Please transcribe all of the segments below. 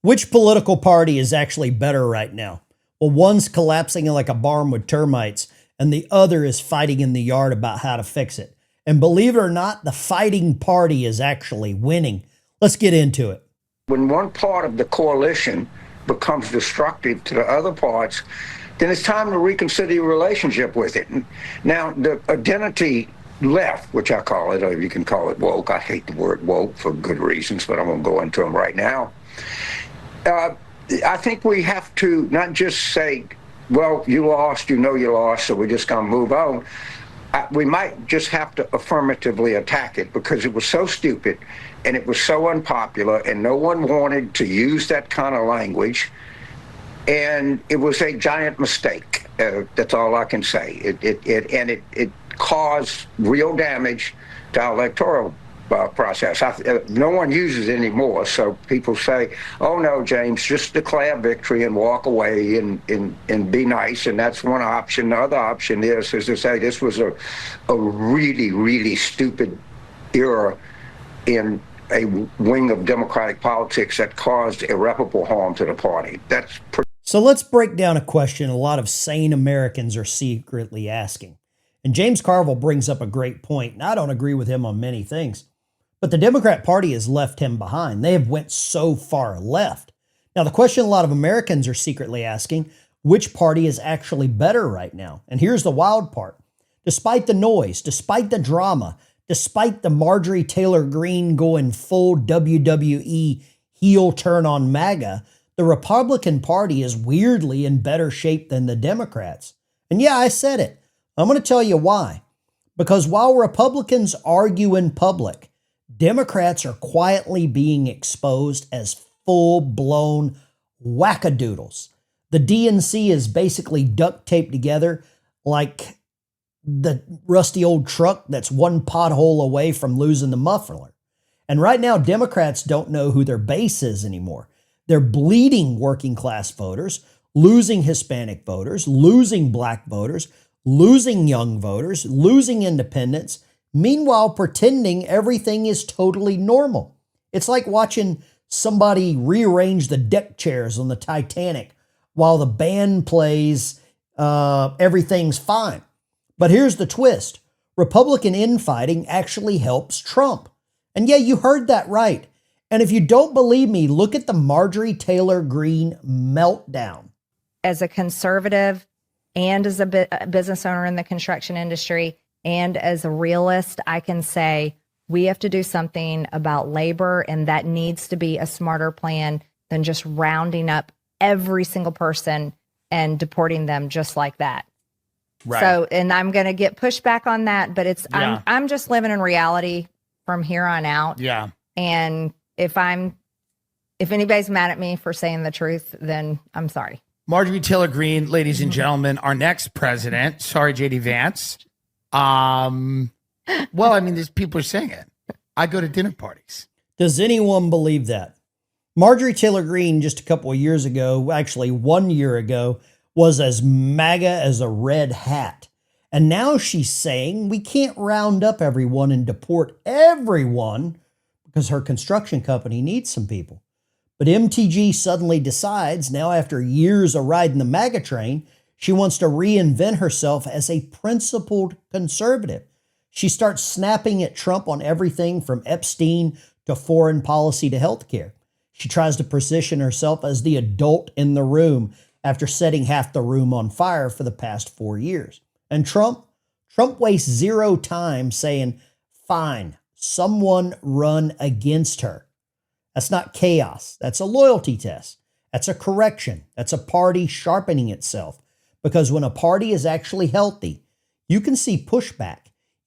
Which political party is actually better right now? Well, one's collapsing like a barn with termites, and the other is fighting in the yard about how to fix it. And believe it or not, the fighting party is actually winning. Let's get into it. When one part of the coalition becomes destructive to the other parts, then it's time to reconsider your relationship with it. Now, the identity left, which I call it, or you can call it woke. I hate the word woke for good reasons, but I'm going to go into them right now. I think we have to not just say, well, you lost, you know you lost, so we're just going to move on. We might just have to affirmatively attack it because it was so stupid and it was so unpopular and no one wanted to use that kind of language. And it was a giant mistake. That's all I can say. It caused real damage to our electoral process. No one uses it anymore, so people say, oh no, James, just declare victory and walk away and be nice, and that's one option. The other option is to say this was a really, really stupid era in a wing of Democratic politics that caused irreparable harm to the party. So let's break down a question a lot of sane Americans are secretly asking. And James Carville brings up a great point, and I don't agree with him on many things. But the Democrat Party has left him behind. They have went so far left. Now, the question a lot of Americans are secretly asking, which party is actually better right now? And here's the wild part. Despite the noise, despite the drama, despite the Marjorie Taylor Greene going full WWE heel turn on MAGA, the Republican Party is weirdly in better shape than the Democrats. And yeah, I said it. I'm going to tell you why. Because while Republicans argue in public, Democrats are quietly being exposed as full-blown wackadoodles. The DNC is basically duct taped together like the rusty old truck that's one pothole away from losing the muffler. And right now, Democrats don't know who their base is anymore. They're bleeding working class voters, losing Hispanic voters, losing black voters, losing young voters, losing independents, meanwhile pretending everything is totally normal. It's like watching somebody rearrange the deck chairs on the Titanic while the band plays everything's fine. But here's the twist. Republican infighting actually helps Trump. And yeah, you heard that right. And if you don't believe me, look at the Marjorie Taylor Greene meltdown. As a conservative and as a business owner in the construction industry and as a realist, I can say we have to do something about labor, and that needs to be a smarter plan than just rounding up every single person and deporting them just like that. Right. So, and I'm going to get pushback on that, but I'm just living in reality from here on out. Yeah. And if anybody's mad at me for saying the truth, then I'm sorry. Marjorie Taylor Greene, ladies and gentlemen, our next president. Sorry, JD Vance. Well, I mean, there's people are saying it. I go to dinner parties. Does anyone believe that? Marjorie Taylor Greene just a couple of years ago, actually 1 year ago, was as MAGA as a red hat. And now she's saying we can't round up everyone and deport everyone because her construction company needs some people. But MTG suddenly decides now, after years of riding the MAGA train, she wants to reinvent herself as a principled conservative. She starts snapping at Trump on everything from Epstein to foreign policy to healthcare. She tries to position herself as the adult in the room after setting half the room on fire for the past 4 years. And Trump wastes zero time saying, fine, someone run against her. That's not chaos. That's a loyalty test. That's a correction. That's a party sharpening itself. Because when a party is actually healthy, you can see pushback.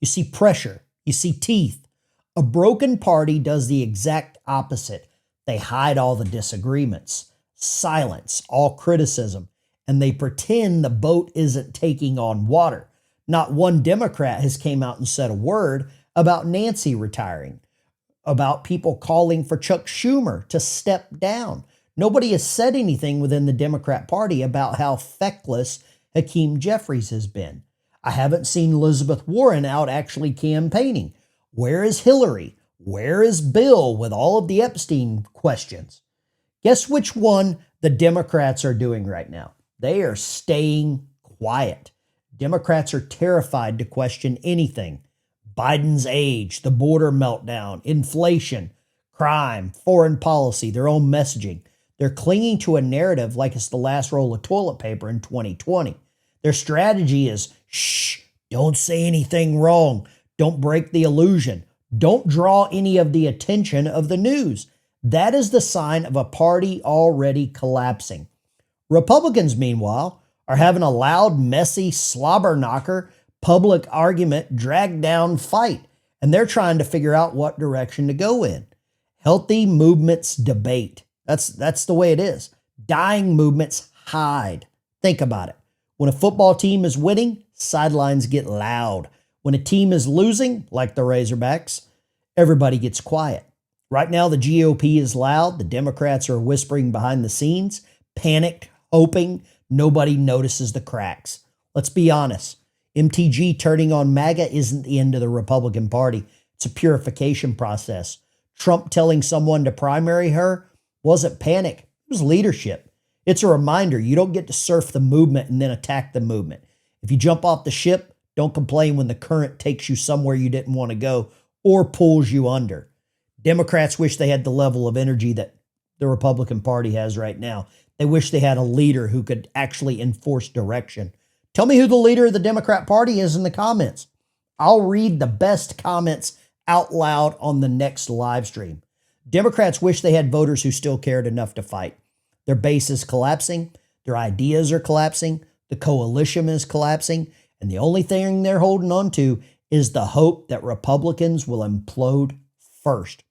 You see pressure. You see teeth. A broken party does the exact opposite. They hide all the disagreements, silence all criticism, and they pretend the boat isn't taking on water. Not one Democrat has came out and said a word about Nancy retiring, about people calling for Chuck Schumer to step down. Nobody has said anything within the Democrat Party about how feckless Hakeem Jeffries has been. I haven't seen Elizabeth Warren out actually campaigning. Where is Hillary? Where is Bill with all of the Epstein questions? Guess which one the Democrats are doing right now? They are staying quiet. Democrats are terrified to question anything. Biden's age, the border meltdown, inflation, crime, foreign policy, their own messaging. They're clinging to a narrative like it's the last roll of toilet paper in 2020. Their strategy is, shh, don't say anything wrong. Don't break the illusion. Don't draw any of the attention of the news. That is the sign of a party already collapsing. Republicans, meanwhile, are having a loud, messy, slobber knocker, public argument, drag down fight, and they're trying to figure out what direction to go in. Healthy movements debate. That's the way it is. Dying movements hide. Think about it. When a football team is winning, sidelines get loud. When a team is losing, like the Razorbacks, everybody gets quiet. Right now, the GOP is loud. The Democrats are whispering behind the scenes, panicked, hoping nobody notices the cracks. Let's be honest. MTG turning on MAGA isn't the end of the Republican Party. It's a purification process. Trump telling someone to primary her wasn't panic. It was leadership. It's a reminder you don't get to surf the movement and then attack the movement. If you jump off the ship, don't complain when the current takes you somewhere you didn't want to go or pulls you under. Democrats wish they had the level of energy that the Republican Party has right now. They wish they had a leader who could actually enforce direction. Tell me who the leader of the Democrat Party is in the comments. I'll read the best comments out loud on the next live stream. Democrats wish they had voters who still cared enough to fight. Their base is collapsing. Their ideas are collapsing. The coalition is collapsing. And the only thing they're holding on to is the hope that Republicans will implode first.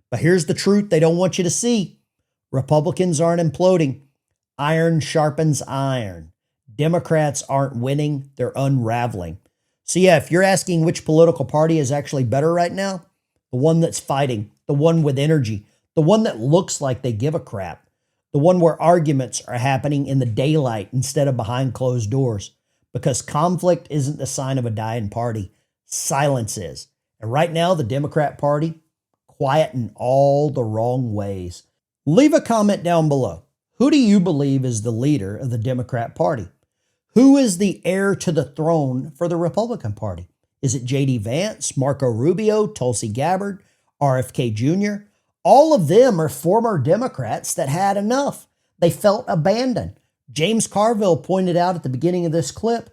But here's the truth they don't want you to see. Republicans aren't imploding. Iron sharpens iron. Democrats aren't winning. They're unraveling. So yeah, if you're asking which political party is actually better right now, the one that's fighting, the one with energy, the one that looks like they give a crap, the one where arguments are happening in the daylight instead of behind closed doors. Because conflict isn't the sign of a dying party. Silence is. And right now, the Democrat Party, quiet in all the wrong ways. Leave a comment down below. Who do you believe is the leader of the Democrat Party? Who is the heir to the throne for the Republican Party? Is it J.D. Vance, Marco Rubio, Tulsi Gabbard, RFK Jr.? All of them are former Democrats that had enough. They felt abandoned. James Carville pointed out at the beginning of this clip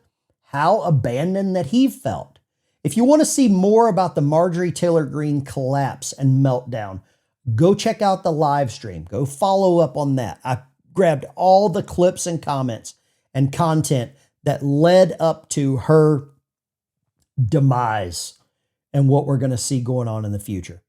how abandoned that he felt. If you want to see more about the Marjorie Taylor Greene collapse and meltdown, go check out the live stream. Go follow up on that. I grabbed all the clips and comments and content that led up to her demise and what we're going to see going on in the future.